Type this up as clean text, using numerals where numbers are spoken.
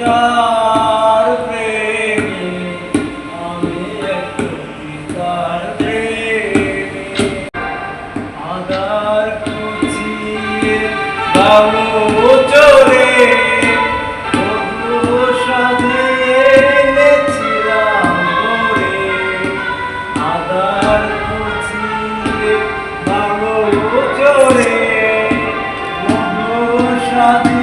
পিতার প্রেমে, আমি একটু পিতার প্রেমে। আদার কুচিয়ে বাবু চোরে তবু সাধে এনেছিলাম করে। আদার কুচিয়ে বাবু চোরে তবু সাধে